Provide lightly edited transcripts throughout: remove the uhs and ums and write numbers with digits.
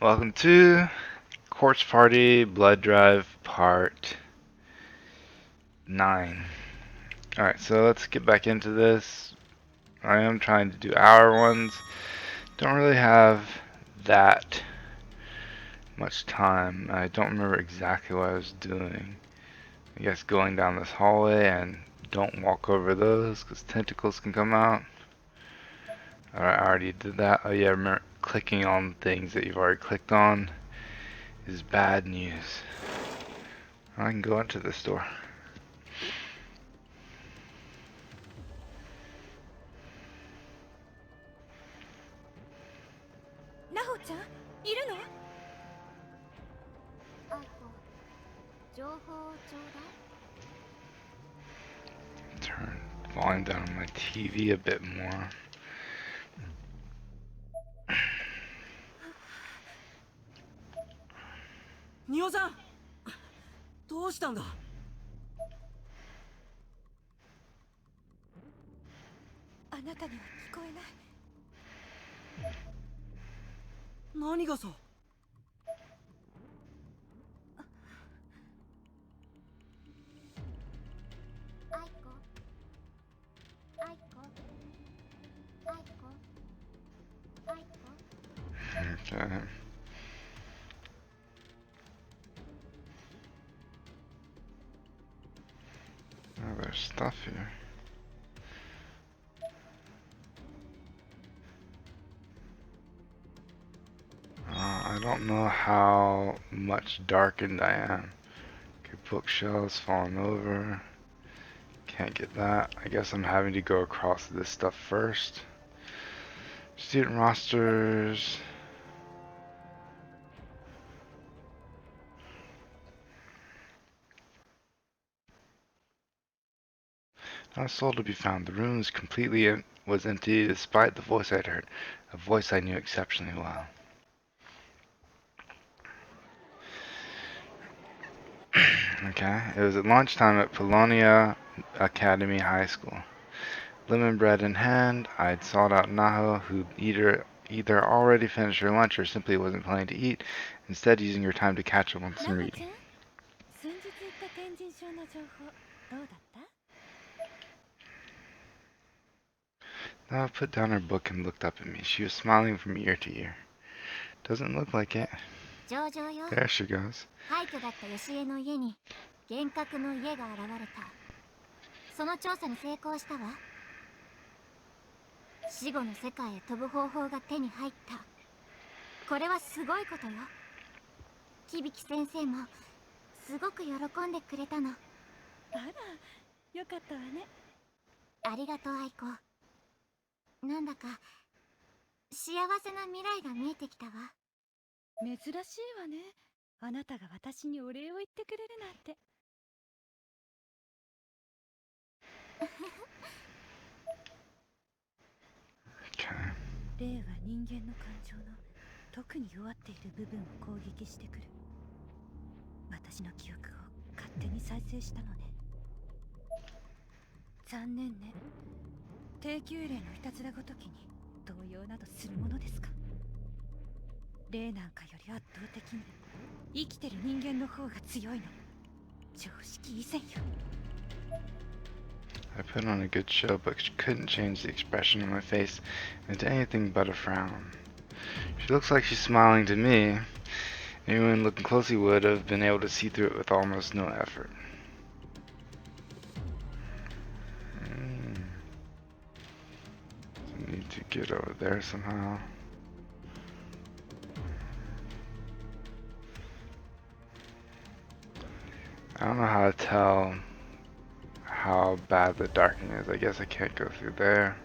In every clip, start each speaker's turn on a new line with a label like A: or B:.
A: Welcome to Corpse Party Blood Drive Part 9. Alright, so let's get back into this. I am trying to do hour ones. Don't really have that much time. I don't remember exactly what I was doing. I guess going down this hallway, and don't walk over those because tentacles can come out. Alright, I already did that. Oh yeah, remember clicking on things that you've already clicked on is bad news. I can go into this door. Turn volume down on my TV a bit more.
B: 仁尾さん、どうしたんだ。
C: あなたには聞こえない。
B: 何がさ。
A: Okay. Oh, there's stuff here. I don't know how much darkened I am. Okay, bookshelves falling over. Can't get that. I guess I'm having to go across this stuff first. Student rosters. Not a soul to be found. The room was empty despite the voice I'd heard. A voice I knew exceptionally well. Okay, it was at lunchtime at Polonia Academy High School. Lemon bread in hand, I'd sought out Naho, who'd either already finished her lunch or simply wasn't planning to eat, instead using her time to catch up on some reading. Naho put down her book and looked up at me. She was smiling from ear to ear. Doesn't look like it. There she goes.
C: 死後の世界へ飛ぶ方法が手に入った。これはすごいことよ。響先生もすごく喜んでくれたの。あら、よかったわね。ありがとう、愛子。なんだか幸せな未来が見えてきたわ。珍しいわね。あなたが私にお礼を言ってくれるなんて。霊は人間の感情の特に弱っている部分を攻撃してくる。私の記憶を勝手に再生したのね。残念ね。低級霊のいたずらごときに動揺などするものですか。霊なんかより圧倒的に生きてる人間の方が強いの。常識以前よ。
A: I put on a good show, but couldn't change the expression on my face into anything but a frown. She looks like she's smiling to me. Anyone looking closely would have been able to see through it with almost no effort. I need to get over there somehow. I don't know how to tell how bad the darkening is. I guess I can't go through there.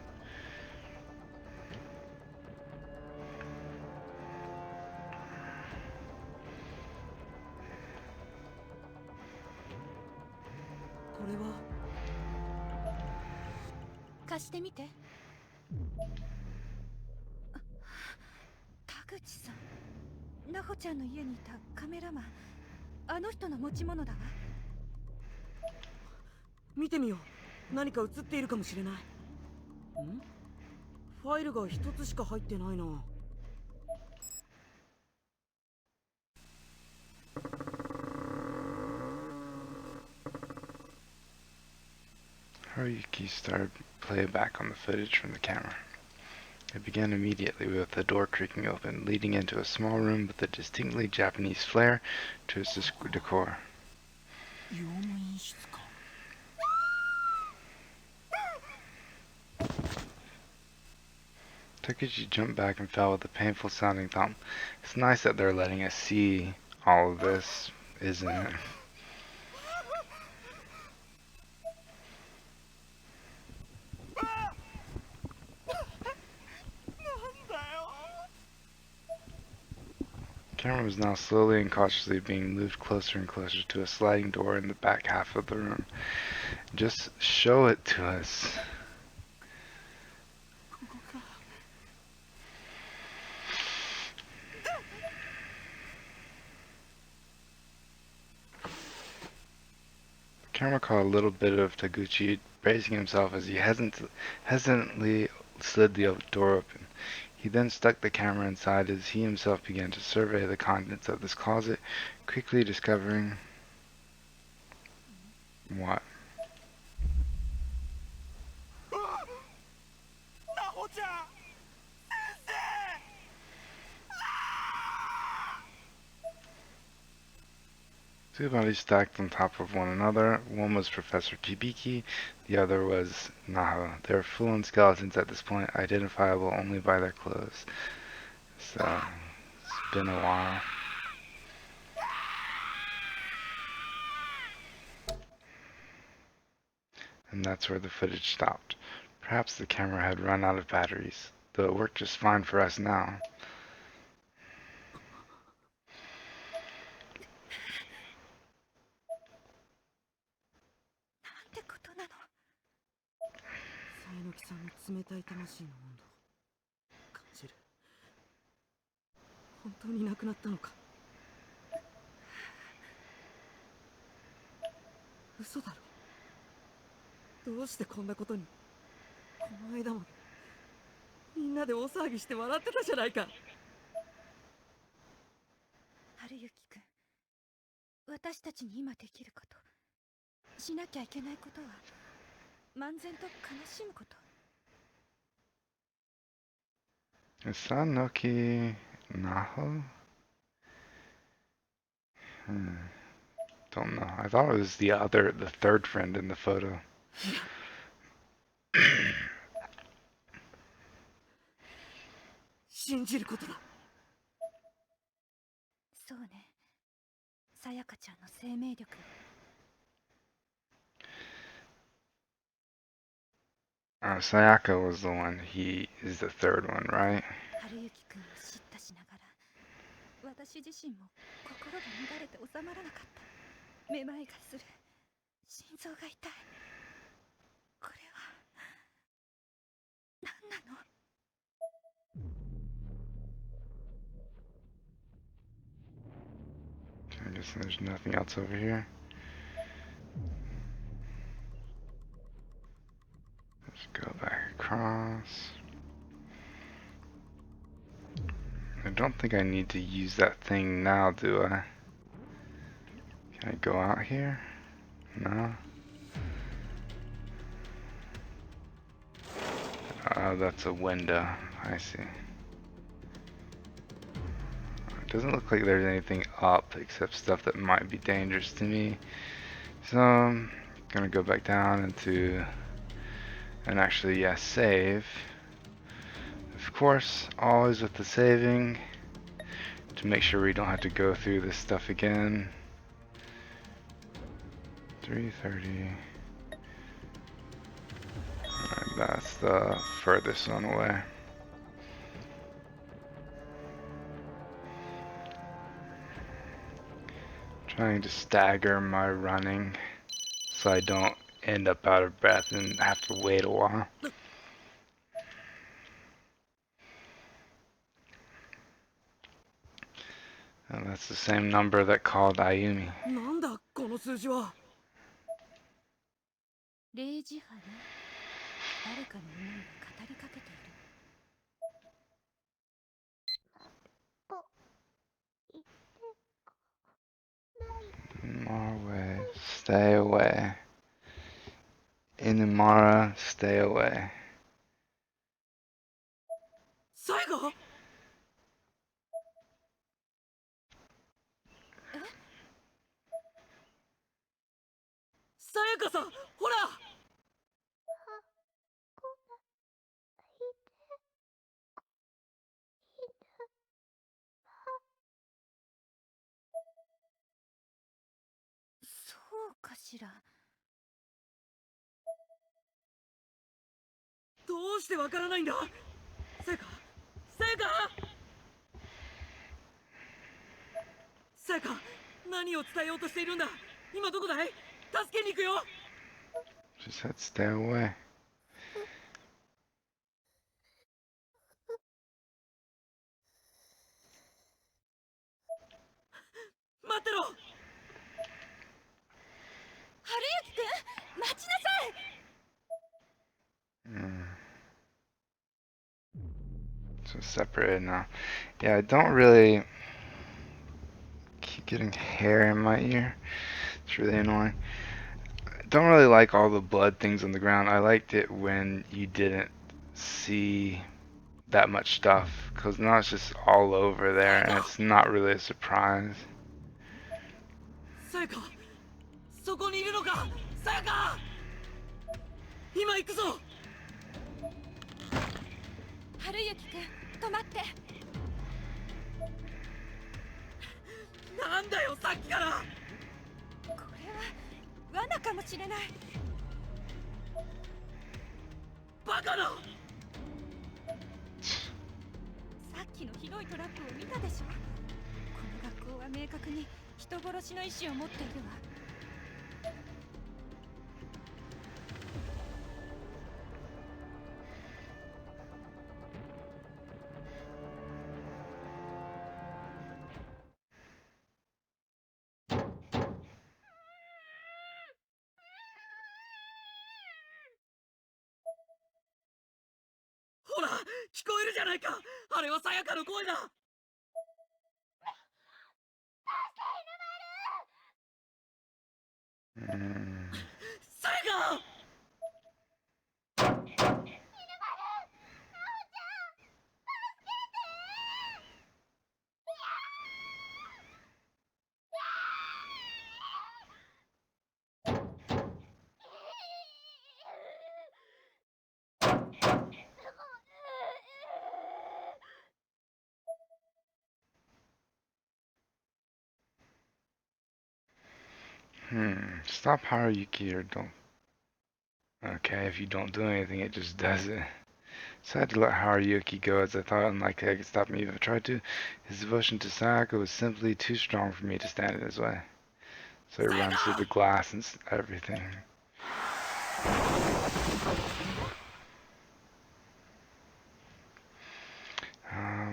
C: Kashitemite. 田口さん、ナホちゃんの家にいたカメラマン、あの人の持ち物だわ。
B: 見てみよう。何か映っているかもしれない。ん？ファイルが一つしか入ってないな。
A: Haruki started playback on the footage from the camera. It began immediately with the door creaking open, leading into a small room with a distinctly Japanese flair to its decor.
B: 用務員室か。
A: Takuchi jumped back and fell with a painful sounding thump. It's nice that they're letting us see all of this, isn't it? The camera was now slowly and cautiously being moved closer and closer to a sliding door in the back half of the room. Just show it to us.
B: ここか。
A: The camera caught a little bit of Taguchi bracing himself as he hesitantly slid the door open. He then stuck the camera inside as he himself began to survey the contents of this closet, quickly discovering what?
B: なほちゃん。先生。
A: Two bodies stacked on top of one another. One was Professor Kibiki, the other was Naho. They were full-on skeletons at this point, identifiable only by their clothes. So, it's been a while. And that's where the footage stopped. Perhaps the camera had run out of batteries, though it worked just fine for us now.
C: なんてことなの。
B: サイノキさんの冷たい魂の温度を感じる。本当になくなったのか。嘘だろ。どうしてこんなことに。この間もみんなで大騒ぎして笑ってたじゃないか。
C: 春雪くん、私たちに今できること、しなきゃいけないことは漫然と悲しむこと。
A: Is Sanoki Naho? Don't know. I thought it was the third friend in the photo.
B: 信じることだ。
C: そうね、さやかちゃんの生命力。
A: Sayaka was the one. He is the third one, right?
C: 春雪くんを叱咤しながら、私自身も心が乱れて収まらなかった。めまいがする。心臓が痛い。これは何なの。
A: I guess there's nothing else over here. Let's go back across. I don't think I need to use that thing now, do I? Can I go out here? No? Oh, that's a window. I see. It doesn't look like there's anything up except stuff that might be dangerous to me. So I'm gonna go back down into and actually, yeah, save. Of course, always with the saving to make sure we don't have to go through this stuff again. 330. Alright, that's the furthest one away. Trying to stagger my running so I don't end up out of breath and have to wait a while. And that's the same number that called Ayumi.
B: なんだこの数字は。
C: 0時波ね。誰かの思いが語りかけている。
A: More away. Stay away. In Mara, stay away.
B: さやかさやかさんほら
C: そうかしら。
B: どうしてわからないんださやかさやかさやか何を伝えようとしているんだ今どこだい助けに行くよ
A: She said stay away.
B: 待ってろ
C: 春之くん待ちなさい。
A: So separated now. Yeah, I don't really keep getting hair in my ear. It's really annoying. I don't really like all the blood things on the ground. I liked it when you didn't see that much stuff, because now it's just all over there and it's not really a surprise.
B: さやかそこにいるのかさやか今行くぞ
C: 春之くん止まって。
B: なんだよさっきから
C: これは罠かもしれない。
B: バカな
C: さっきのひどいトラップを見たでしょ。この学校は明確に人殺しの意思を持っているわ。
B: ほら聞こえるじゃないかあれはさやかの声だ さやか
A: Stop Haruki or don't. Okay, if you don't do anything, it just does it. So I had to let Haruki go, as I thought unlikely I could stop him even if I tried to. His devotion to Sayaka was simply too strong for me to stand in his way. So he runs through the glass and everything.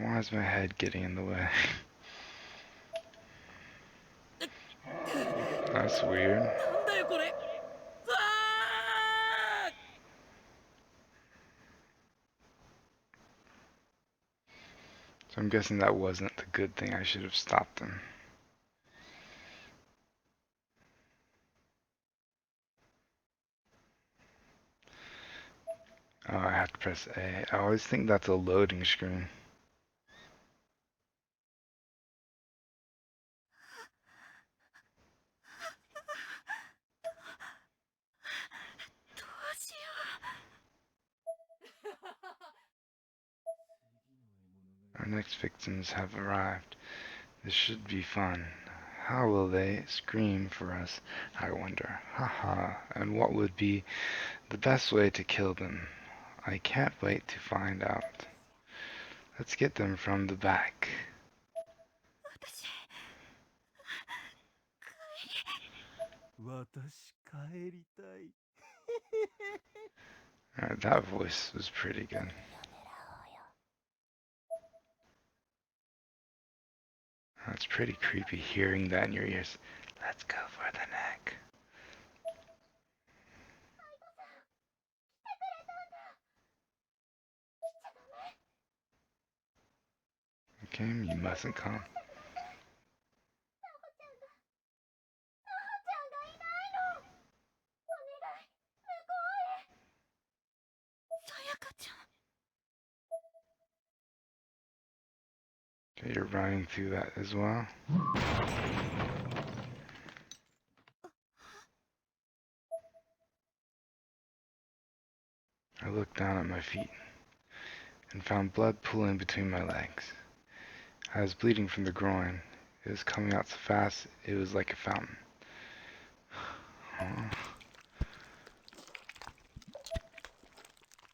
A: Why is my head getting in the way? That's weird.
B: なんだよこれあー
A: So I'm guessing that wasn't the good thing. I should have stopped him. Oh, I have to press A. I always think that's a loading screen.
C: どうしよう。
A: Our next victims have arrived. This should be fun. How will they scream for us, I wonder. Haha, and what would be the best way to kill them? I can't wait to find out. Let's get them from the back.
C: 私
B: 帰りたい
A: Alright, that voice was pretty good. It's pretty creepy hearing that in your ears. Let's go for the neck. Okay, you mustn't come. Okay, you're running through that as well. I looked down at my feet and found blood pooling between my legs. I was bleeding from the groin. It was coming out so fast, it was like a fountain.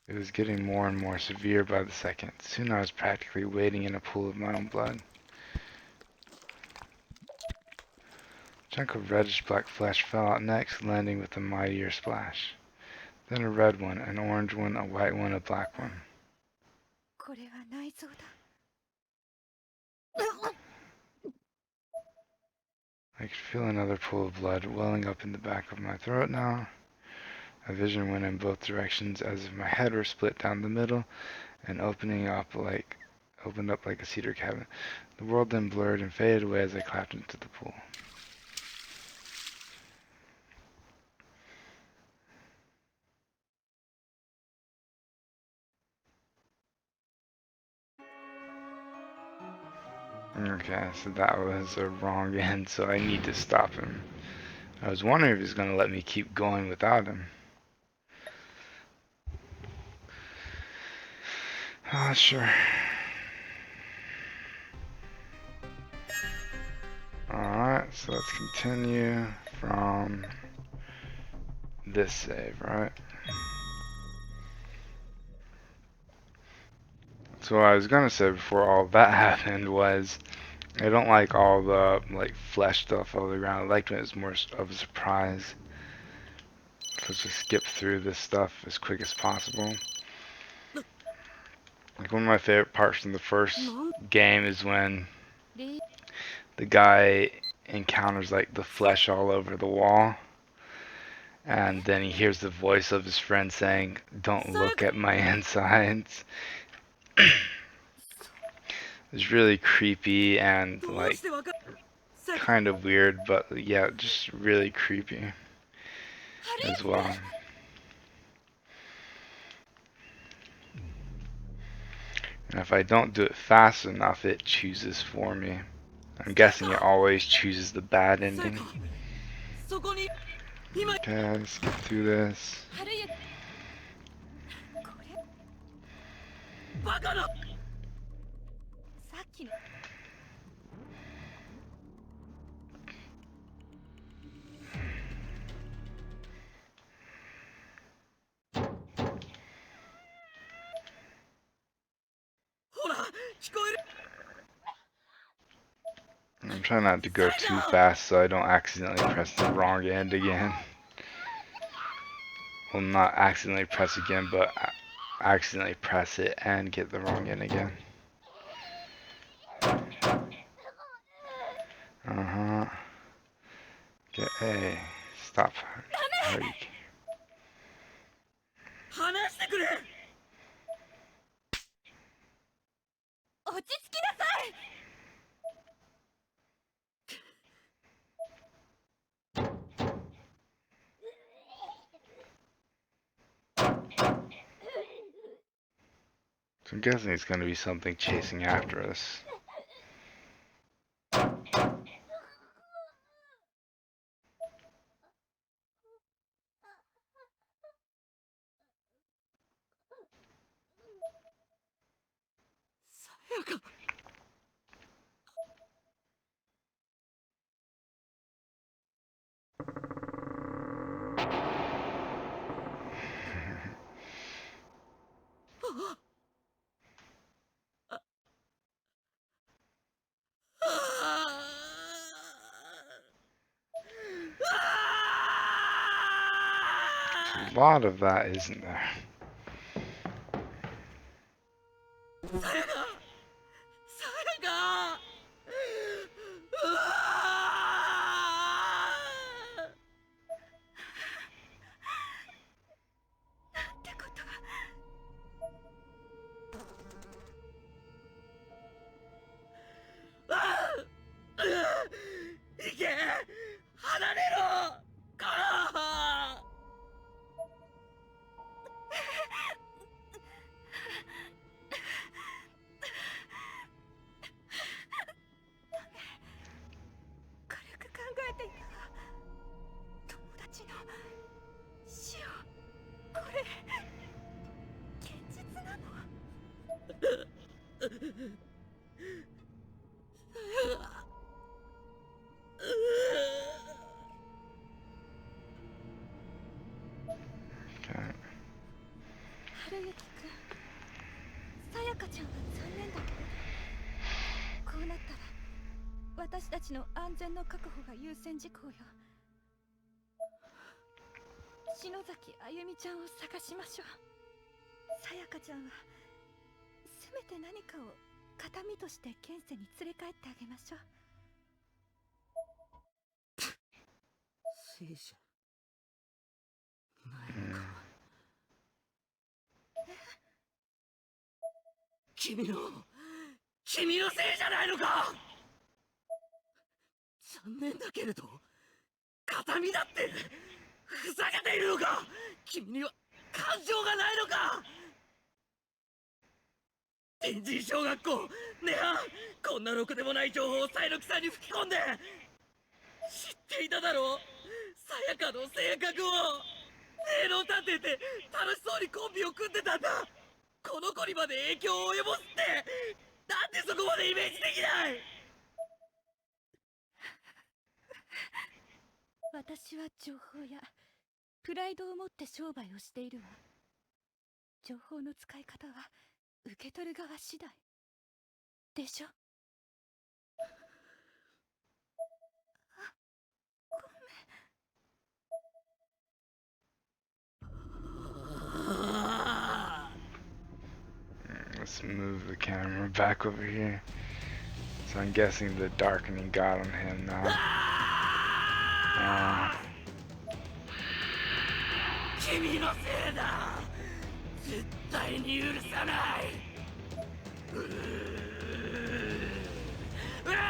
A: It was getting more and more severe by the second. Soon I was practically wading in a pool of my own blood. A chunk of reddish-black flesh fell out next, landing with a mightier splash. Then a red one, an orange one, a white one, a black one. I could feel another pool of blood welling up in the back of my throat now. A vision went in both directions as if my head were split down the middle and opened up like a cedar cabinet. The world then blurred and faded away as I clapped into the pool. Okay, so that was a wrong end, so I need to stop him. I was wondering if he's going to let me keep going without him. Sure. Alright, so let's continue from this save, right? So what I was gonna say before all that happened was I don't like all the like flesh stuff over the ground. I liked when it was more of a surprise. Let's just skip through this stuff as quick as possible. Like one of my favorite parts from the first game is when the guy encounters like the flesh all over the wall, and then he hears the voice of his friend saying, "Don't look at my insides." It's really creepy and like kind of weird, but yeah, just really creepy as well. And if I don't do it fast enough, it chooses for me. I'm guessing it always chooses the bad ending. Okay, let's get through this. I'm trying not to go too fast so I don't accidentally press the wrong end again. Well, not accidentally press again, but accidentally press it and get the wrong end again. Uh-huh. Okay, hey, stop. Hurry. So I'm guessing it's going to be something chasing after us. A lot of that, isn't there? Okay.
C: 春雪くん、さやかちゃんは残念だけれど、こうなったら私たちの安全の確保が優先事項よ。篠崎あゆみちゃんを探しましょう。さやかちゃんはせめて何かを形見として現世に連れ帰ってあげましょう。
B: 聖者ないのか。君のせいじゃないのか。残念だけれど形見だってふざけているのか。君には感情がないのか。天神小学校ねはこんなろくでもない情報を才木さんに吹き込んで、知っていただろう、さやかの性格を。正論探偵って楽しそうにコンビを組んでたんだ。この子にまで影響を及ぼすって、なんでそこまでイメージできない。
C: 私は情報やプライドを持って商売をしているわ。情報の使い方は受け取る側次第でしょ。
A: Let's move the camera back over here. So I'm guessing the darkening got on him now.
B: 君のせいだ。絶対に許さない。
C: これは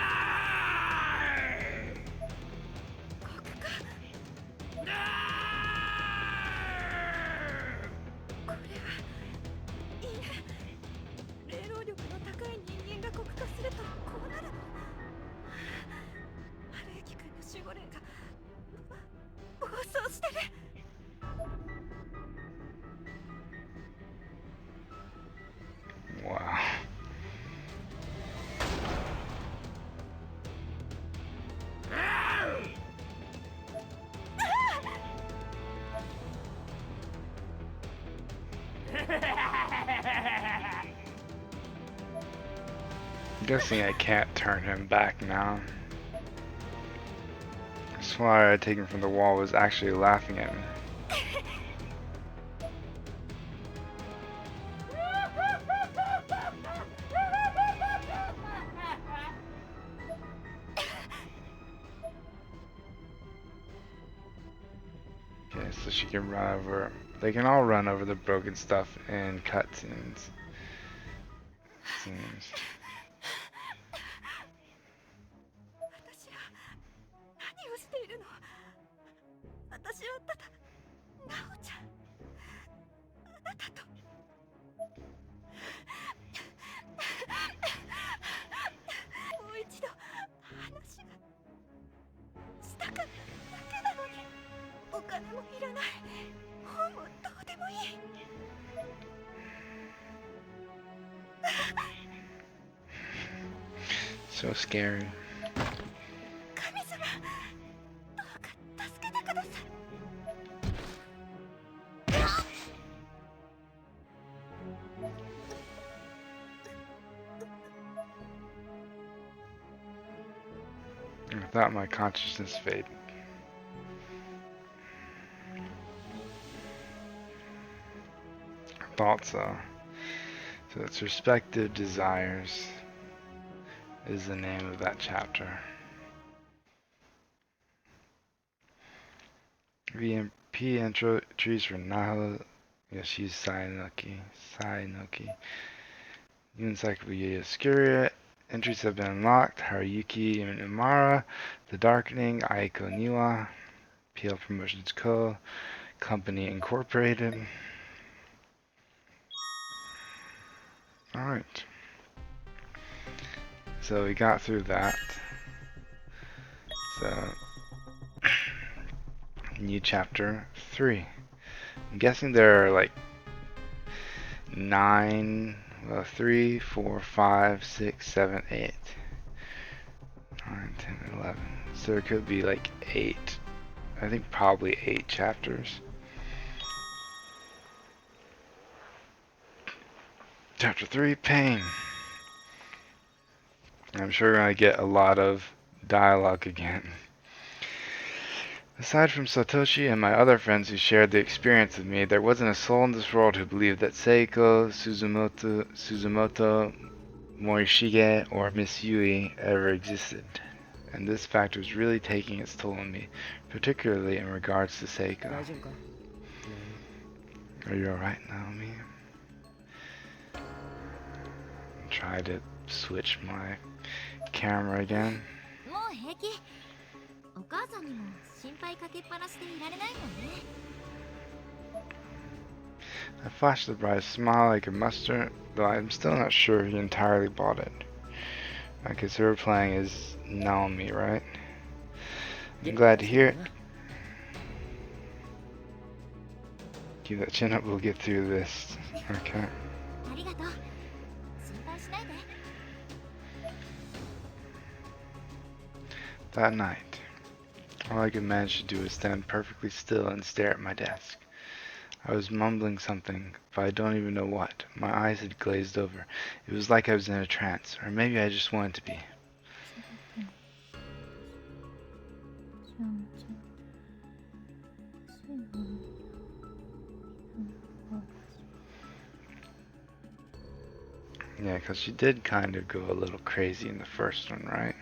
C: いいね。霊能力の高い人間が国化するとこうなるの。春雪くんの守護霊が暴走してる。
A: Wow. I'm guessing I can't turn him back now. That's why I taken from the wall was actually laughing at me. Okay, so she can run over. They can all run over the broken stuff in cutscenes. Seems.
C: 私は何をしているの。私はただナオちゃん、あなたと。もう一度話がしたかっただけなのに。お金もいらない。本もどうでもいい。
A: So scary.
C: 神様、どうか助けてください。
A: I thought my consciousness faded. I thought so. So its respective desires is the name of that chapter. VMP entries for Nihil Yoshi's Sainoki. New Encyclopedia Obscura. Entries have been unlocked. Haruyuki Imara, The Darkening, Aiko Niwa, PL Promotions Co., Company Incorporated. Alright. So we got through that. So, new chapter 3. I'm guessing there are like 9, 3, 4, 5, 6, 7, 8, 9, 10, 11. So there could be like 8. I think probably 8 chapters. Chapter 3, Pain. I'm sure I get a lot of dialogue again. Aside from Satoshi and my other friends who shared the experience with me, there wasn't a soul in this world who believed that Seiko, Suzumoto, Morishige, or Miss Yui ever existed. And this fact was really taking its toll on me, particularly in regards to Seiko. Are you alright, Naomi? Try to switch my camera again.
C: もう平気。お母さんにも心配かけっぱなしでいられないもんね。
A: I flashed the brightest smile I could muster, though I'm still not sure he entirely bought it. I guess who we're playing is Naomi, right? I'm glad to hear it. Keep that chin up, we'll get through this. Okay.
C: ありがとう。心配しないで。
A: That night, all I could manage to do was stand perfectly still and stare at my desk. I was mumbling something, but I don't even know what. My eyes had glazed over. It was like I was in a trance, or maybe I just wanted to be. Yeah, because she did kind of go a little crazy in the first one, right?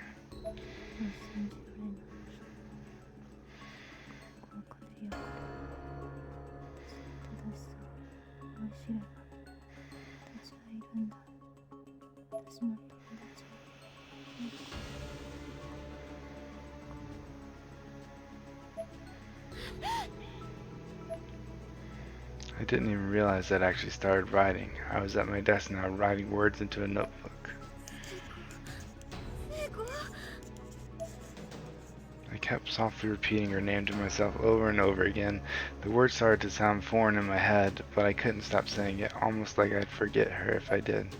A: I didn't even realize I'd actually started writing. I was at my desk now, writing words into a notebook. I kept softly repeating her name to myself over and over again. The words started to sound foreign in my head, but I couldn't stop saying it, almost like I'd forget her if I did.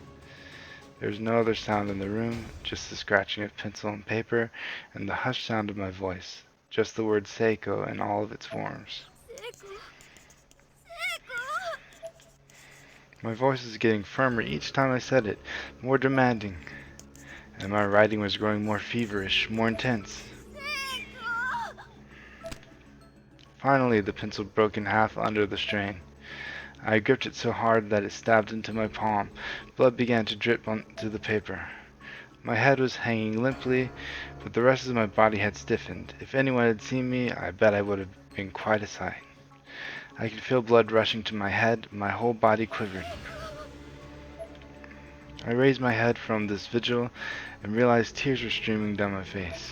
A: There was no other sound in the room, just the scratching of pencil and paper, and the hushed sound of my voice. Just the word Seiko in all of its forms. My voice was getting firmer each time I said it, more demanding, and my writing was growing more feverish, more intense. Finally, the pencil broke in half under the strain. I gripped it so hard that it stabbed into my palm. Blood began to drip onto the paper. My head was hanging limply, but the rest of my body had stiffened. If anyone had seen me, I bet I would have been quite a sight. I could feel blood rushing to my head, my whole body quivered. I raised my head from this vigil and realized tears were streaming down my face.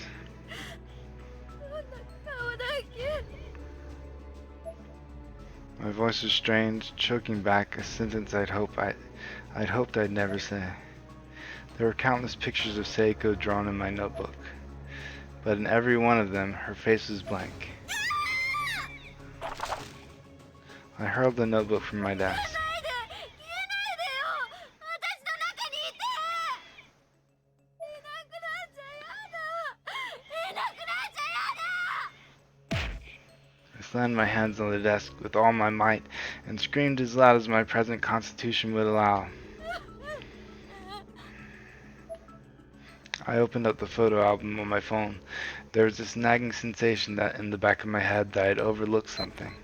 A: My voice was strained, choking back a sentence I'd hoped I'd never say. There were countless pictures of Seiko drawn in my notebook, but in every one of them, her face was blank. I hurled the notebook from my desk. I slammed my hands on the desk with all my might and screamed as loud as my present constitution would allow. I opened up the photo album on my phone. There was this nagging sensation that in the back of my head that I'd overlooked something.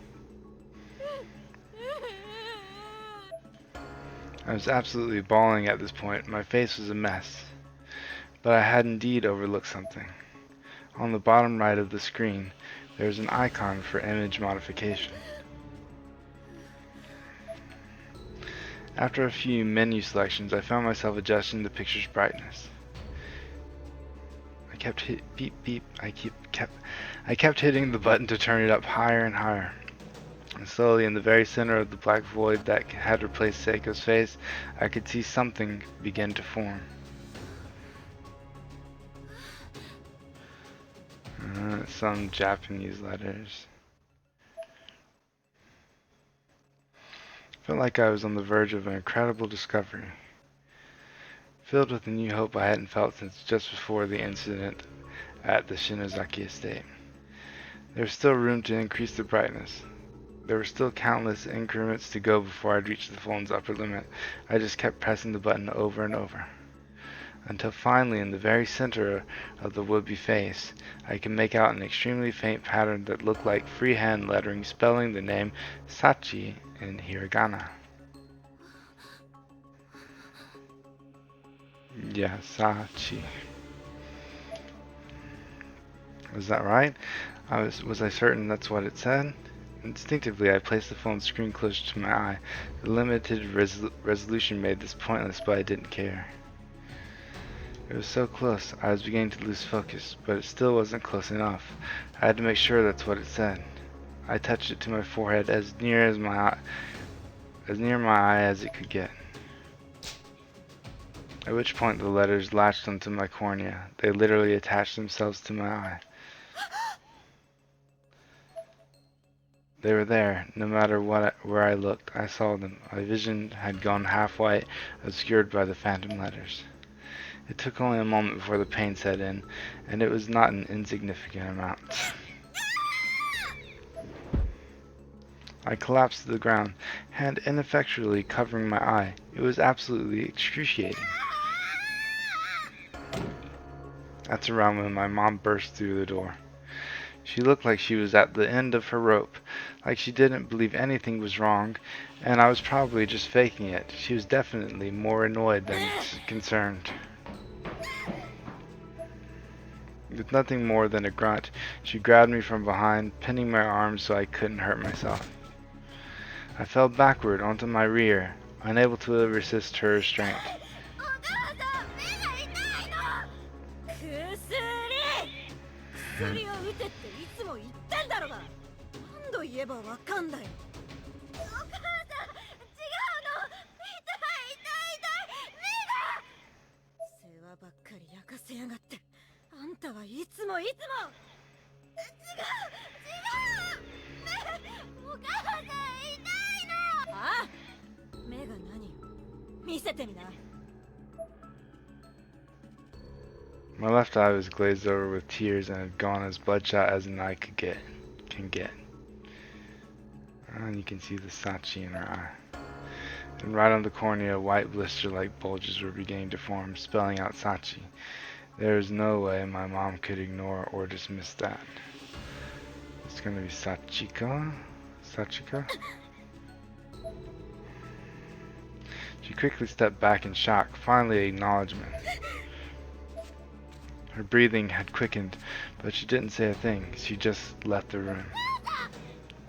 A: I was absolutely bawling at this point. My face was a mess. But I had indeed overlooked something. On the bottom right of the screen, there was an icon for image modification. After a few menu selections, I found myself adjusting the picture's brightness. I kept hitting the button to turn it up higher and higher. And slowly, in the very center of the black void that had replaced Seiko's face, I could see something begin to form. Some Japanese letters. I felt like I was on the verge of an incredible discovery. filled with a new hope I hadn't felt since just before the incident at the Shinozaki estate. There was still room to increase the brightness. There were still countless increments to go before I'd reach the phone's upper limit. I just kept pressing the button over and over, until finally in the very center of the would-be face, I could make out an extremely faint pattern that looked like freehand lettering spelling the name Sachi in hiragana. Yeah, Sachi. Was that right? Was I certain that's what it said? Instinctively, I placed the phone screen closer to my eye. The limited resolution made this pointless, but I didn't care. It was so close, I was beginning to lose focus, but it still wasn't close enough. I had to make sure that's what it said. I touched it to my forehead as near my eye as it could get. At which point the letters latched onto my cornea. They literally attached themselves to my eye. They were there, no matter where I looked. I saw them. My vision had gone half white, obscured by the phantom letters. It took only a moment before the pain set in, and it was not an insignificant amount. I collapsed to the ground, hand ineffectually covering my eye. It was absolutely excruciating. That's around when my mom burst through the door. She looked like she was at the end of her rope, like she didn't believe anything was wrong, and I was probably just faking it. She was definitely more annoyed than concerned. With nothing more than a grunt, she grabbed me from behind, pinning my arms so I couldn't hurt myself. I fell backward onto my rear, unable to resist her restraint. My left eye was glazed over with tears and had gone as bloodshot as an eye can get. And you can see the Sachi in her eye. And right on the cornea, white blister-like bulges were beginning to form, spelling out Sachi. There is no way my mom could ignore or dismiss that. It's gonna be Sachika? Sachika? She quickly stepped back in shock, finally acknowledgement. Her breathing had quickened, but she didn't say a thing. She just left the room.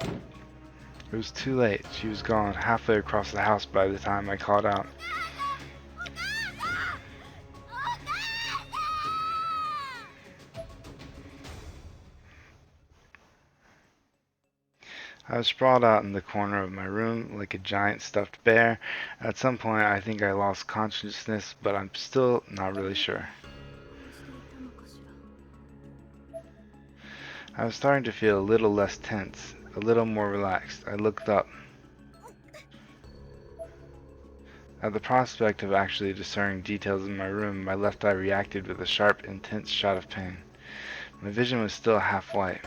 A: It was too late. She was gone, halfway across the house by the time I called out. I was sprawled out in the corner of my room like a giant stuffed bear. At some point, I think I lost consciousness, but I'm still not really sure. I was starting to feel a little less tense, a little more relaxed. I looked up. At the prospect of actually discerning details in my room, my left eye reacted with a sharp, intense shot of pain. My vision was still half white.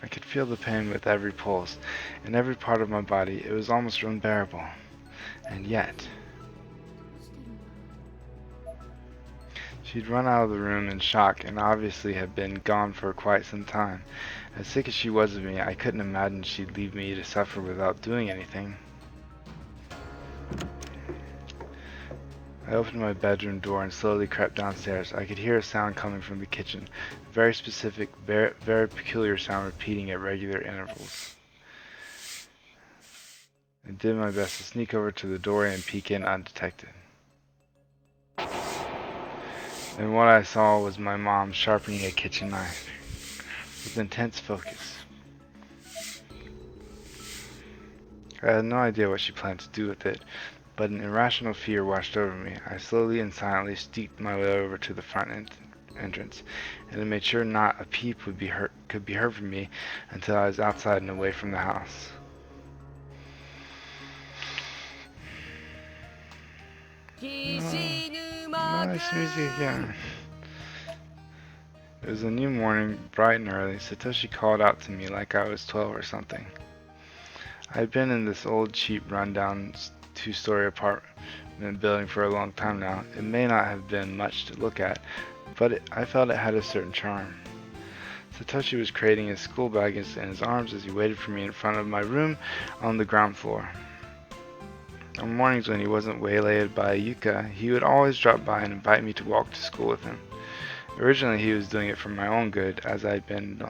A: I could feel the pain with every pulse, in every part of my body. It was almost unbearable. And yet... She'd run out of the room in shock and obviously had been gone for quite some time. As sick as she was of me, I couldn't imagine she'd leave me to suffer without doing anything. I opened my bedroom door and slowly crept downstairs. I could hear a sound coming from the kitchen, a very specific, very peculiar sound repeating at regular intervals. I did my best to sneak over to the doorway and peek in undetected. And what I saw was my mom sharpening a kitchen knife with intense focus. I had no idea what she planned to do with it, but an irrational fear washed over me. I slowly and silently sneaked my way over to the front entrance, and I made sure not a peep could be heard from me until I was outside and away from the house. Nice music again. It was a new morning, bright and early. Satoshi called out to me like I was 12 or something. I had been in this old, cheap, rundown, two-story apartment building for a long time now. It may not have been much to look at, but I felt it had a certain charm. Satoshi was cradling his school bag in his arms as he waited for me in front of my room on the ground floor. On mornings when he wasn't waylaid by Yuka, he would always drop by and invite me to walk to school with him. Originally, he was doing it for my own good, as I'd been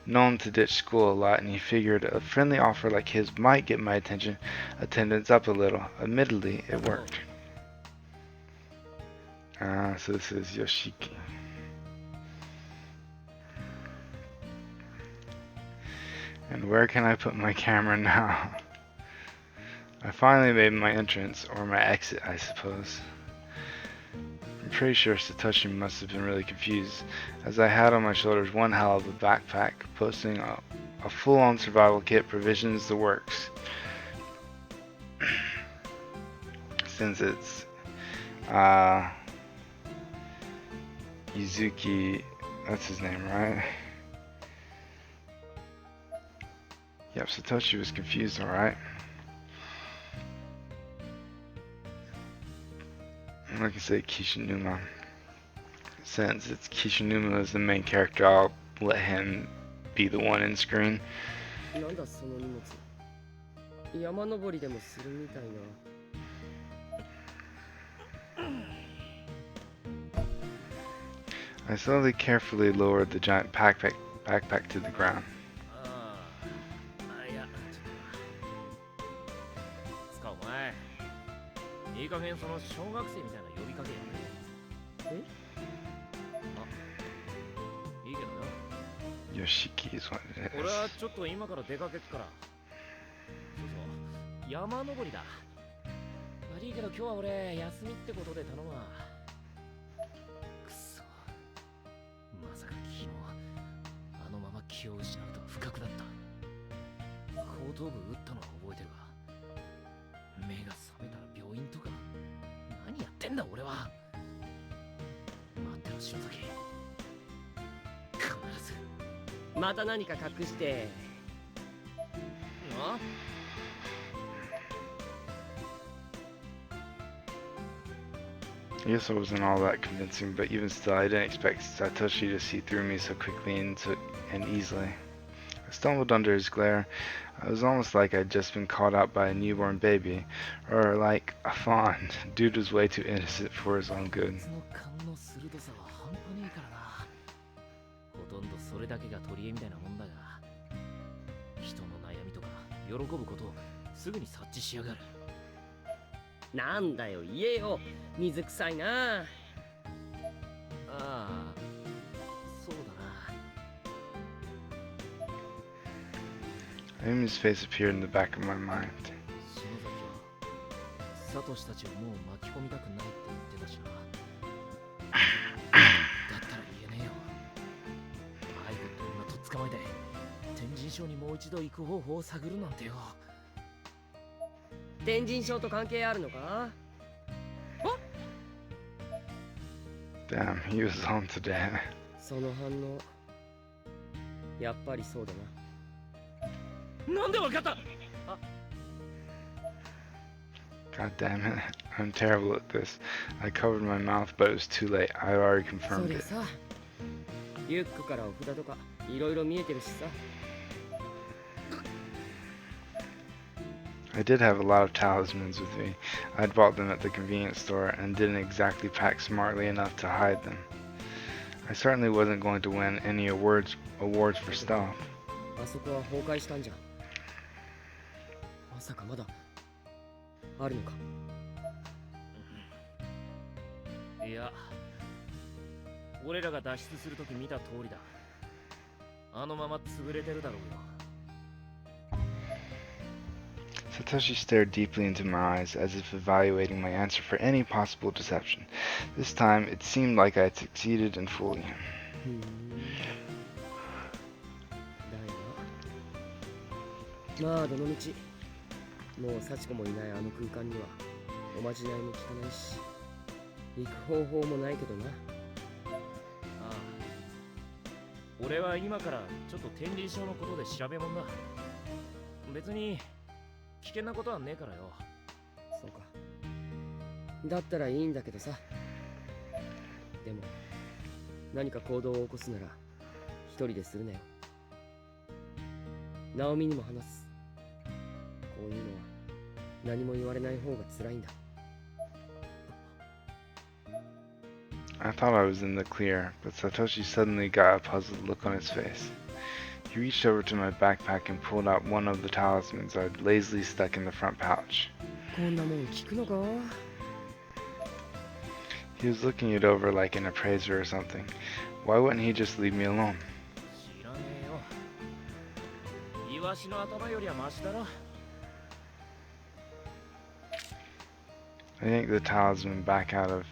A: known to ditch school a lot, and he figured a friendly offer like his might get my attendance up a little. Admittedly, it worked. So this is Yoshiki. And where can I put my camera now? I finally made my entrance, or my exit, I suppose. I'm pretty sure Satoshi must have been really confused, as I had on my shoulders one hell of a backpack, boasting a full-on survival kit, provisions, the works. Since it's Yuzuki, that's his name, right? Yep, Satoshi was confused, alright. I'm not gonna say Kishinuma. Since it's Kishinuma as the main character, I'll let him be the one in screen. I slowly, carefully lowered the giant backpack to the ground. Yoshiki is what it is. I guess I wasn't all that convincing, but even still, I didn't expect Satoshi to see through me so quickly and easily. I stumbled under his glare. It was almost like I'd just been caught out by a newborn baby, or like a fawn. Dude was way too innocent for his own good. Amy's face appeared in the back of my mind. Damn, he was on today. God damn it, I'm terrible at this. I covered my mouth, but it was too late. I already confirmed it. I did have a lot of talismans with me. I'd bought them at the convenience store and didn't exactly pack smartly enough to hide them. I certainly wasn't going to win any awards for stealth. Satoshi stared deeply into my eyes, as if evaluating my answer for any possible deception. This time, it seemed like I had succeeded in fooling him.
D: だよな。まあどのみちもう幸子もいないあの空間にはおまじないも効かないし行く方法もないけどな。あ
B: あ、俺は今からちょっと天理症のことで調べもんだ。別に危険なことはねえからよ。
D: そうか。だったらいいんだけどさ。でも何か行動を起こすなら一人でするなよ。ナオミにも話す。こういうのは何も言われない方が辛いんだ。
A: I thought I was in the clear, but Satoshi suddenly got a puzzled look on his face. He reached over to my backpack and pulled out one of the talismans I'd lazily stuck in the front pouch.
D: こんなもん聞くのか。
A: He was looking it over like an appraiser or something. Why wouldn't he just leave me alone?
B: 知らねえよ。イワシの頭よりはマシだろ。
A: I yanked the talisman back out of...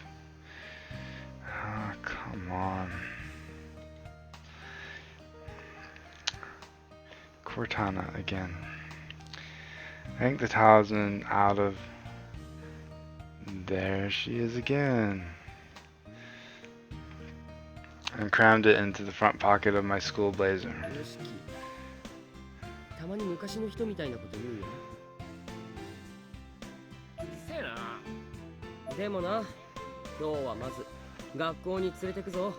A: Ah, come on. Cortana again. I yanked the talisman out of... There she is again. And crammed it into the front pocket of my school blazer.
D: よしき。たまに昔の人みたいなこと言うよ
B: せえな。
D: な。でもな、今日はまず学校に連れてくぞ。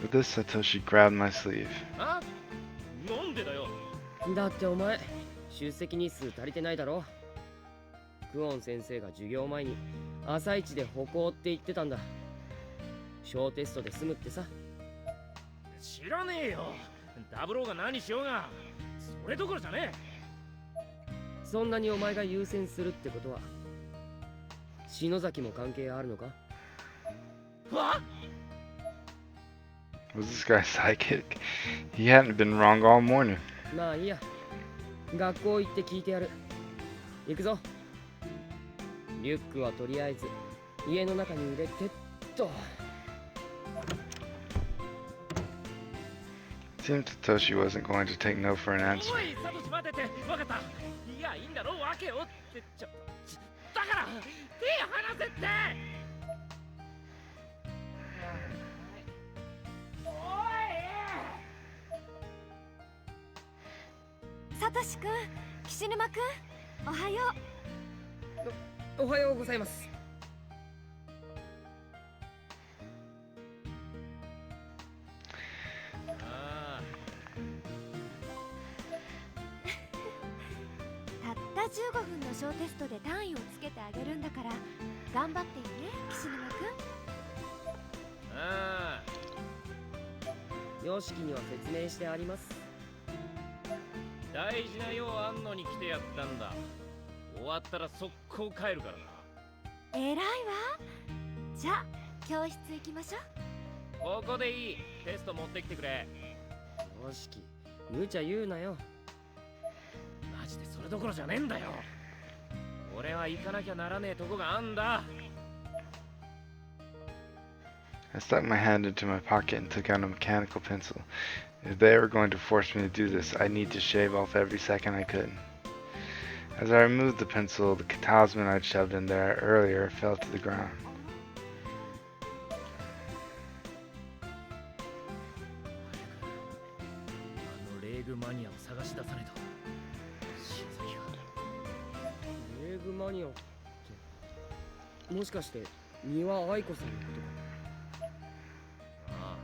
A: With this, Satoshi grabbed my sleeve.
B: あ？なんでだよ。
D: だってお前出席日数足りてないだろ。クオン先生が授業前に朝一で歩行って言ってたんだ。小テストで済むってさ。
B: 知らねえよ。ダブローが何しようがそれどころじゃね
D: そんなにお前が優先するってことは篠崎も関係あるのか。
B: え。わ？
A: Was this guy psychic? He hadn't been wrong all morning.
D: まあいいや。学校行って聞いてやる。行くぞ。リュックはとりあえず家の中に入れてっと。
A: It seemed Satoshi wasn't going to take no for an answer.
B: おい、サトシ待てて。わかった。いや、いいんだろう。わけよってだから手離せって。
C: サトシくん、岸沼くん、おはよう。
D: おはようございます。
C: たった15分の小テストで単位をつけてあげるんだから頑張ってよね、岸沼くん。
B: ああ、
D: よしきには説明してあります。
B: 大事な用あんのに来てやったんだ。終わったら速攻帰るからな。
C: 偉いわ。じゃあ教室行きましょう。
B: ここでいい。テスト持ってきてくれ。
D: よしき、無茶言うなよ。
B: マジでそれどころじゃねえんだよ。俺は行かなきゃならねえとこがあんだ。
A: I stuck my hand into my pocket and took out a mechanical pencil. If they were going to force me to do this, I'd need to shave off every second I could. As I removed the pencil, the talisman I'd shoved in there earlier fell to the ground.
B: あのレーグマニアを探し出さねえと。篠崎は。
D: レーグマニアってもしかして三輪愛子さんのことか。
B: ああ、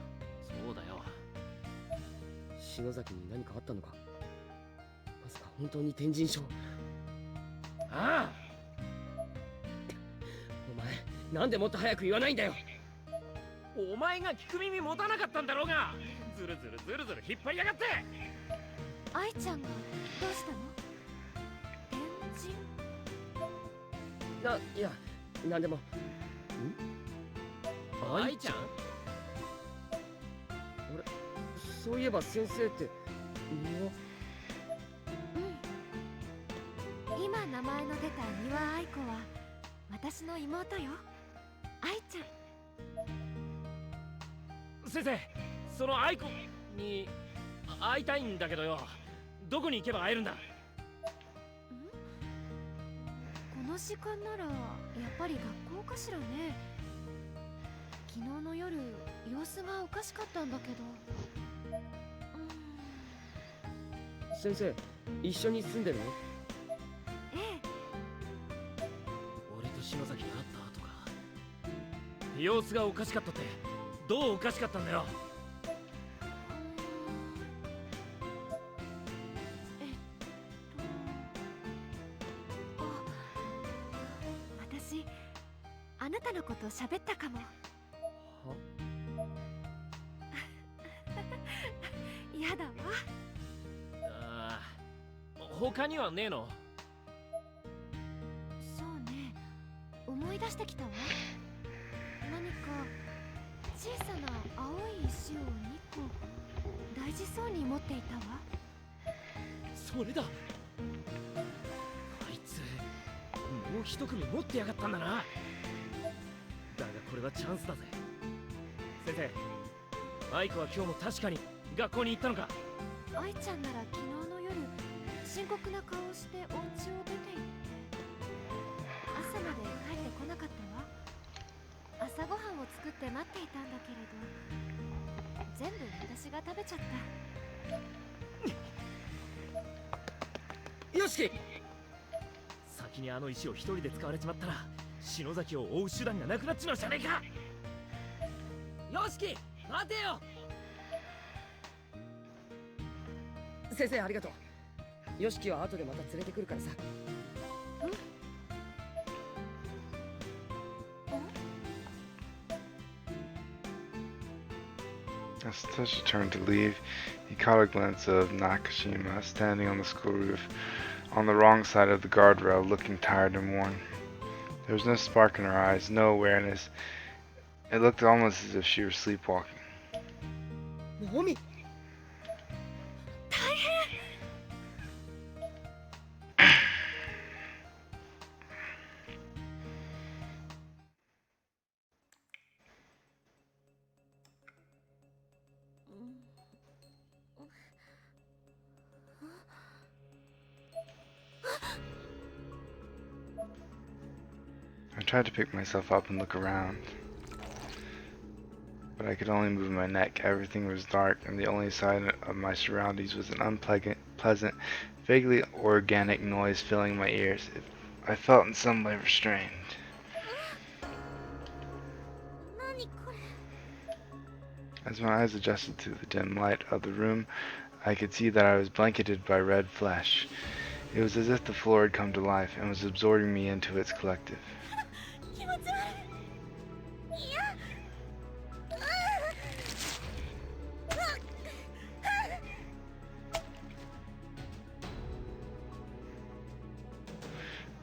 B: そうだよ。
D: 篠崎に何かあったのか。まさか本当に天神症。
B: ああ、
D: お前なんでもっと早く言わないんだよ。
B: お前が聞く耳持たなかったんだろうが。ずるずるずるずる引っ張りやがって。
C: 愛ちゃんがどうしたの？天神？
D: いや、なんでも。ん？
B: 愛ちゃん？
D: そういえば先生って三輪。
C: 今名前の出た三輪愛子は私の妹よ。愛ちゃん。
D: 先生、その愛子に会いたいんだけどよ。どこに行けば会えるんだ？
C: この時間ならやっぱり学校かしらね。昨日の夜様子がおかしかったんだけど。
D: 先生、一緒に住んでるの？
C: ええ。
D: 俺と篠崎が会った後か。様子がおかしかったってどうおかしかったんだよ？
C: 私あなたのこと喋ったかも。
D: は？
C: やだわ。
D: ああ、他にはねえの？
C: そうね、思い出してきたわ。何か小さな青い石を2個大事そうに持っていたわ。
D: それだ。あいつもう一組持ってやがったんだな。だがこれはチャンスだぜ。先生、愛子は今日も確かに学校に行ったのか？
C: 愛ちゃんなら昨日の夜深刻な顔をしてお家を出て行って朝まで帰ってこなかったわ。朝ごはんを作って待っていたんだけれど全部私が食べちゃった。
D: よしき、先にあの石を一人で使われちまったら篠崎を追う手段がなくなっちまうじゃねえか。よしき、待てよ。先生、ありがとう。よしきは後でまた連れてくるからさ。
A: As Toshi turned to leave, he caught a glimpse of Nakashima standing on the school roof, on the wrong side of the guardrail, looking tired and worn. There was no spark in her eyes, no awareness. It looked almost as if she were sleepwalking.
D: ナオミ、
C: 大変。
A: I tried to pick myself up and look around, but I could only move my neck. Everything was dark, and the only sign of my surroundings was an unpleasant, vaguely organic noise filling my ears. I felt in some way restrained.
C: 何これ。
A: As my eyes adjusted to the dim light of the room, I could see that I was blanketed by red flesh. It was as if the floor had come to life and was absorbing me into its collective.
C: 気持ち悪い。いや。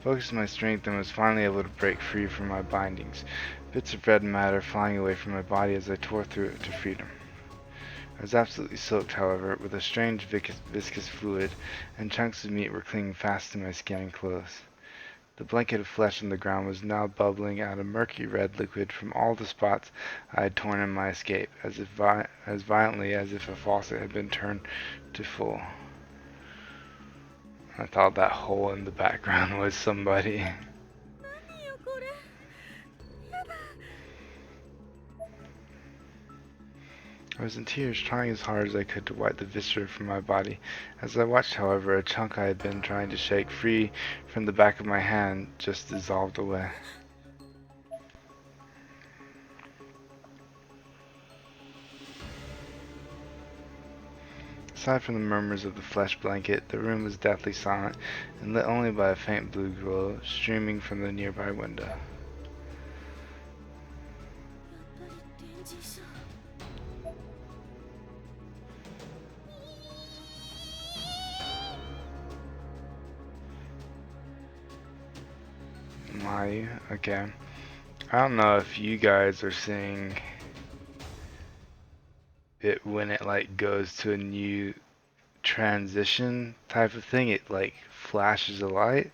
A: Focused my strength and was finally able to break free from my bindings, bits of red matter flying away from my body as I tore through it to freedom. I was absolutely soaked, however, with a strange viscous fluid, and chunks of meat were clinging fast to my skin and clothes. The blanket of flesh on the ground was now bubbling out a murky red liquid from all the spots I had torn in my escape, as violently as if a faucet had been turned to full. I thought that hole in the background was somebody.
C: 何よこれ。やだ。
A: I was in tears, trying as hard as I could to wipe the viscera from my body. As I watched, however, a chunk I had been trying to shake free from the back of my hand just dissolved away. Aside from the murmurs of the flesh blanket, the room was deathly silent and lit only by a faint blue glow streaming from the nearby window.
C: やっぱり展示車。
A: Mayu? Okay. I don't know if you guys are seeing it when it like goes to a new transition type of thing. It like flashes a light.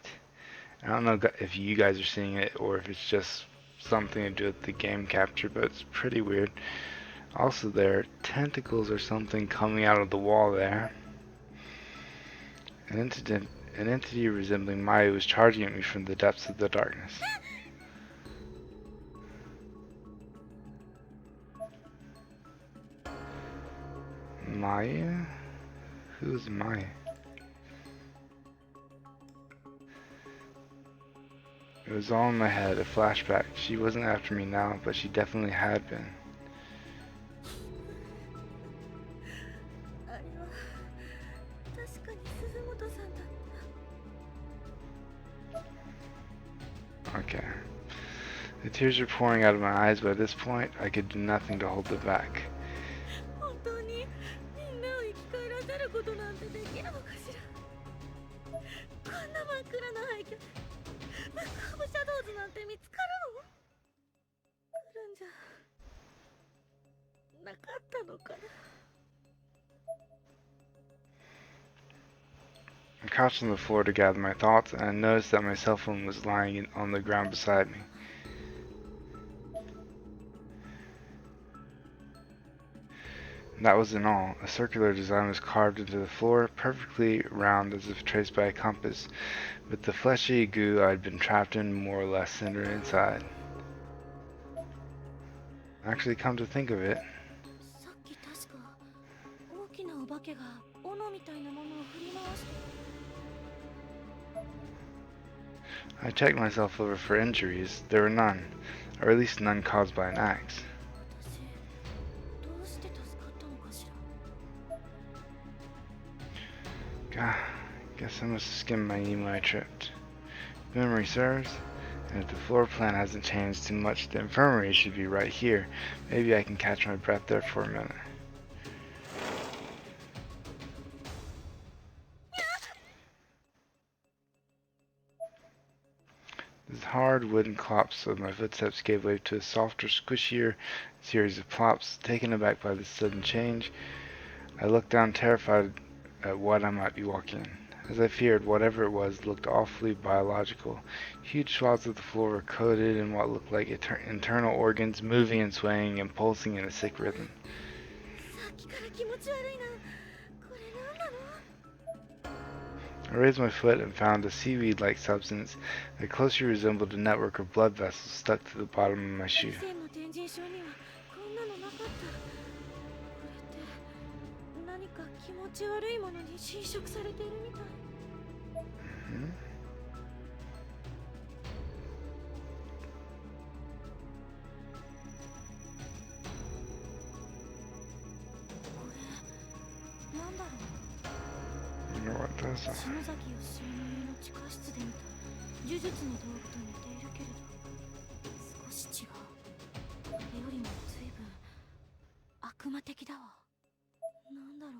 A: I don't know if you guys are seeing it or if it's just something to do with the game capture, but it's pretty weird. Also, there are tentacles or something coming out of the wall there. An entity resembling Maya was charging at me from the depths of the darkness. Maya? Who's Maya? It was all in my head, a flashback. She wasn't after me now, but she definitely had been.
C: あれは確かに鈴本さんだっ
A: Okay. The tears are pouring out of my eyes, but at this point, I could do nothing to hold them back.
C: た。本当にみんなを生き返らせることなんてできるのかしら。こんな真っ暗な廃墟でブックオブシャドウズなんて見つかるの？来るんじゃなかったのかな。
A: I crouched on the floor to gather my thoughts, and I noticed that my cell phone was lying on the ground beside me. That wasn't all. A circular design was carved into the floor, perfectly round as if traced by a compass, with the fleshy goo I'd been trapped in more or less centered inside. Actually, come to think of it,
C: さっき確か大きなお化けが斧みたいなものを振り回して。
A: I checked myself over for injuries. There were none, or at least none caused by an axe.
C: 私どうして助かったのかしら。
A: God, guess I must have skimmed my knee when I tripped. If memory serves, and if the floor plan hasn't changed too much, the infirmary should be right here. Maybe I can catch my breath there for a minute. The hard wooden clops of my footsteps gave way to a softer, squishier series of plops. Taken aback by this sudden change, I looked down, terrified at what I might be walking in. As I feared, whatever it was looked awfully biological. Huge swaths of the floor were coated in what looked like internal organs, moving and swaying and pulsing in a sick rhythm.
C: さっきから気持ち悪いな。これ何なの？
A: I raised my foot and found a seaweed-like substance that closely resembled a network of blood vessels stuck to the bottom of my shoe.
C: 以前の天神症にはこんなのなかった。これって何か気持ち悪いものに侵食されているみたい。
A: Hmm?
C: これなんだろう。
A: I wonder what this is.
C: 篠崎義雄の家の地下室で見た呪術の道具と似ているけれど少し違う。あれよりも随分悪魔的だわ。なんだろう。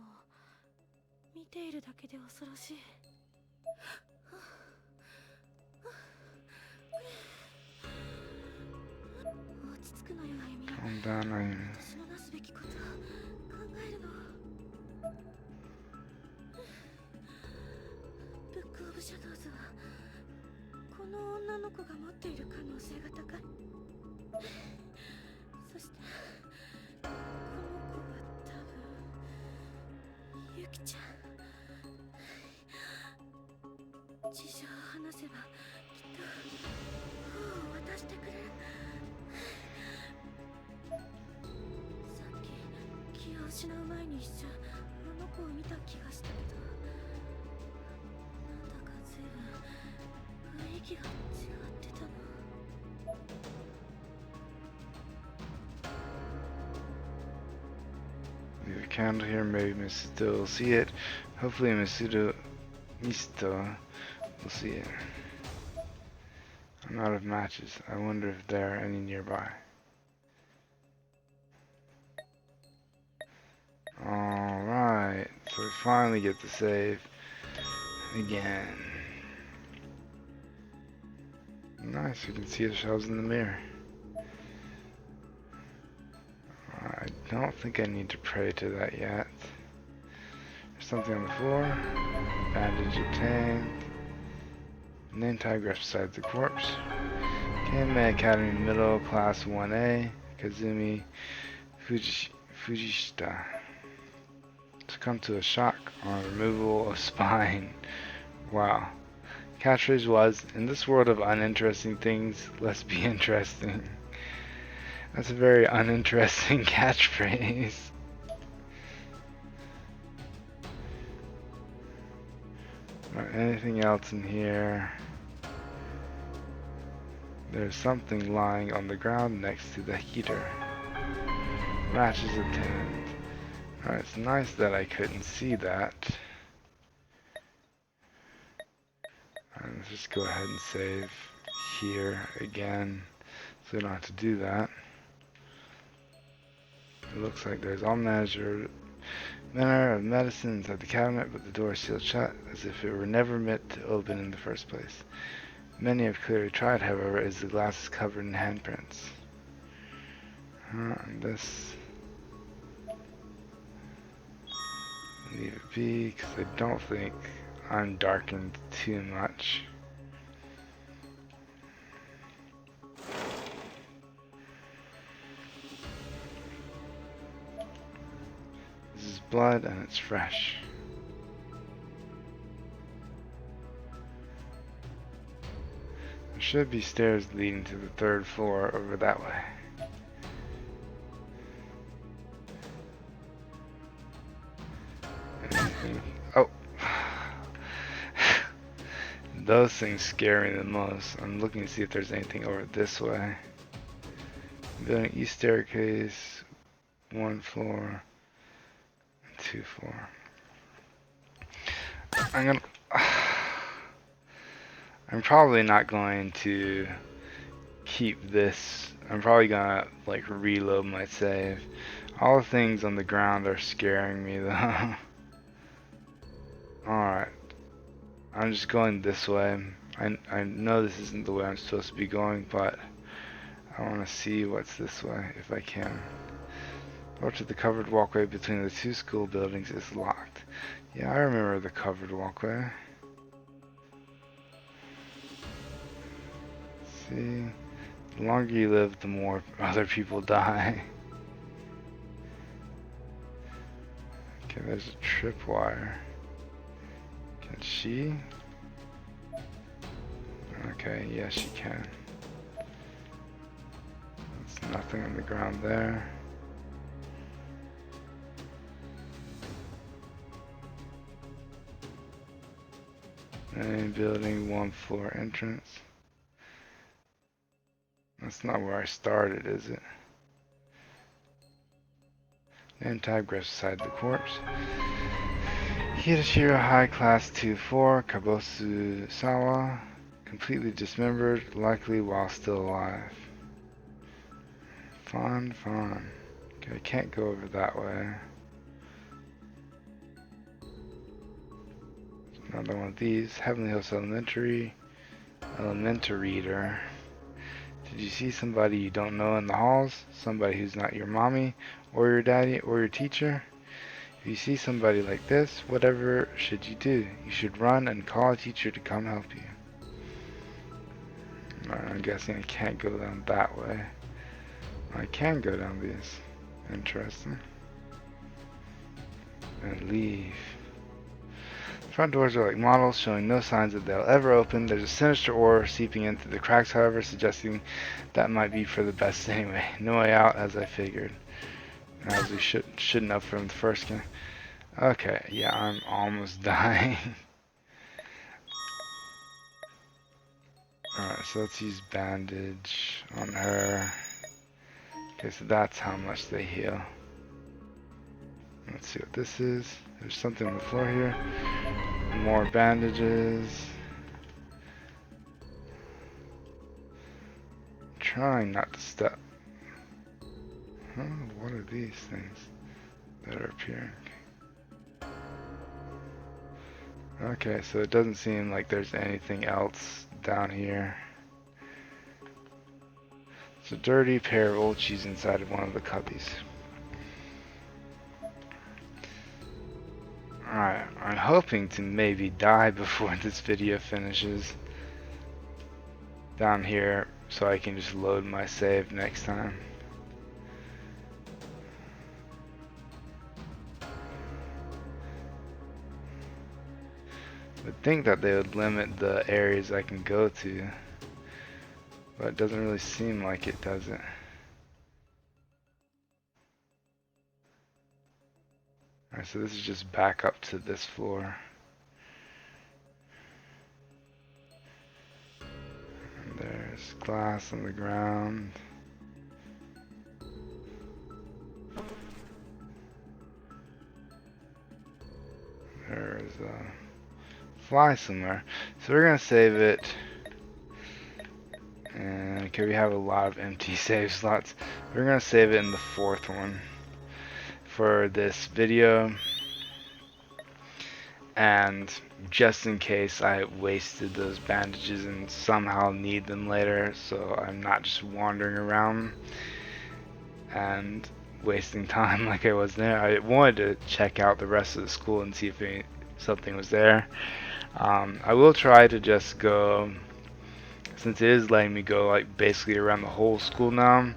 C: 見ているだけで恐ろしい。落ち着くのよ、あゆみ。
A: Calm down, Ayumi.
C: 私のなすべきことを考えるの。ブックオブシャドウズはこの女の子が持っている可能性が高い。そしてこの子は多分ユキちゃん。事情を話せばきっと本を渡してくれる。さっき気を失う前に一瞬あの子を見た気がしたけど、なんだか随分雰囲気が違ってたな。
A: Leave a candle here, maybe Misuto will see it. Hopefully Misuto will see it. I'm out of matches. I wonder if there are any nearby. Alright, so we finally get to save again. Nice, we can see ourselves in the mirror. I don't think I need to pray to that yet. There's something on the floor. Bandage obtained. Name tag rests beside the corpse. Kanmei Academy Middle Class 1A. Kazumi Fujishita. Succumb to a shock on removal of spine. Wow. Catchphrase was, in this world of uninteresting things, let's be interesting. That's a very uninteresting catchphrase. Alright, anything else in here? There's something lying on the ground next to the heater. Matches obtained. Alright, it's nice that I couldn't see that. Alright, let's just go ahead and save here again, so we don't have to do that. It looks like there's all manner of medicine inside the cabinet, but the door is sealed shut, as if it were never meant to open in the first place. Many have clearly tried, however, as the glass is covered in handprints. And this... leave it be, because I don't think I'm darkened too much. This is blood and it's fresh. There should be stairs leading to the 3rd floor over that way. Oh! Those things scare me the most. I'm looking to see if there's anything over this way. Building east staircase, 1 floor, 2 floor. I'm probably not going to keep this. I'm probably gonna like reload my save. All the things on the ground are scaring me though. Alright. I'm just going this way. I know this isn't the way I'm supposed to be going, but I want to see what's this way if I can. Door to the covered walkway between the 2 school buildings is locked. Yeah, I remember the covered walkway. See, the longer you live, the more other people die. Okay, there's a tripwire. Can she? Okay, yes she can. There's nothing on the ground there. Main building, 1 floor entrance. That's not where I started, is it? Name tag rests beside the corpse. Hidashiro High Class 2-4, Kabosu Sawa. Completely dismembered, likely while still alive. Fun. Okay, I can't go over that way. Another one of these. Heavenly Hills Elementary. Elementareader. Did you see somebody you don't know in the halls? Somebody who's not your mommy, or your daddy, or your teacher? If you see somebody like this, whatever should you do? You should run and call a teacher to come help you. Alright, I'm guessing I can't go down that way. I can go down these. Interesting. And leave. Front doors are like models, showing no signs that they'll ever open. There's a sinister aura seeping in through the cracks, however, suggesting that might be for the best anyway. No way out, as I figured. As we shouldn't have from the first game. Okay, yeah, I'm almost dying. Alright, so let's use bandage on her. Okay, so that's how much they heal. Let's see what this is. There's something on the floor here. More bandages. Trying not to step. Huh? What are these things that are appearing? Okay, so it doesn't seem like there's anything else down here. It's a dirty pair of old cheese inside of one of the cubbies. Alright, I'm hoping to maybe die before this video finishes down here so I can just load my save next time. I'd think that they would limit the areas I can go to, but it doesn't really seem like it, does it? Alright, so this is just back up to this floor. And there's glass on the ground. There's a fly somewhere. So we're gonna save it. And okay, we have a lot of empty save slots. We're gonna save it in the fourth one for this video. And just in case I wasted those bandages and somehow need them later, so I'm not just wandering around and wasting time like I was there. I wanted to check out the rest of the school and see if something was there. I will try to just go, since it is letting me go like basically around the whole school now.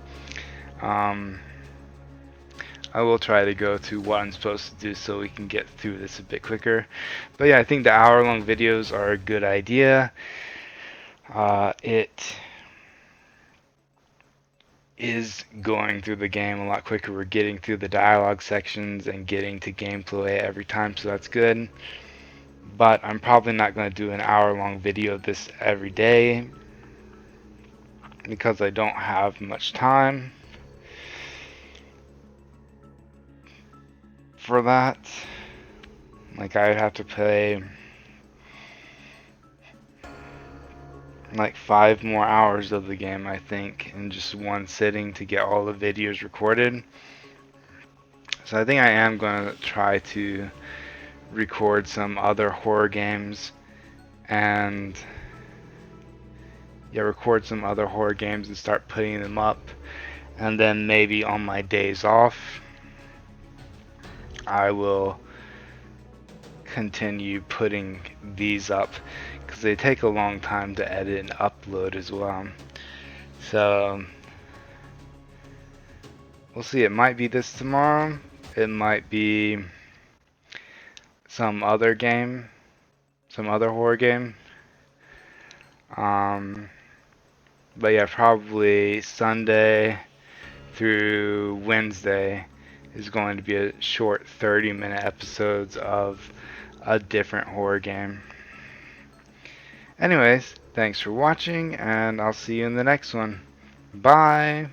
A: I will try to go to what I'm supposed to do so we can get through this a bit quicker. But yeah, I think the hour-long videos are a good idea. It is going through the game a lot quicker. We're getting through the dialogue sections and getting to gameplay every time, so that's good. But I'm probably not going to do an hour-long video of this every day because I don't have much time for that. Like, I have to play like 5 more hours of the game, I think, in just one sitting to get all the videos recorded. So I think I am going to try to record some other horror games and record some other horror games and start putting them up. And then maybe on my days off, I will continue putting these up because they take a long time to edit and upload as well. So we'll see. It might be this tomorrow. It might be some other game, some other horror game. But yeah, probably Sunday through Wednesday is going to be a short 30-minute episodes of a different horror game. Anyways, thanks for watching, and I'll see you in the next one. Bye!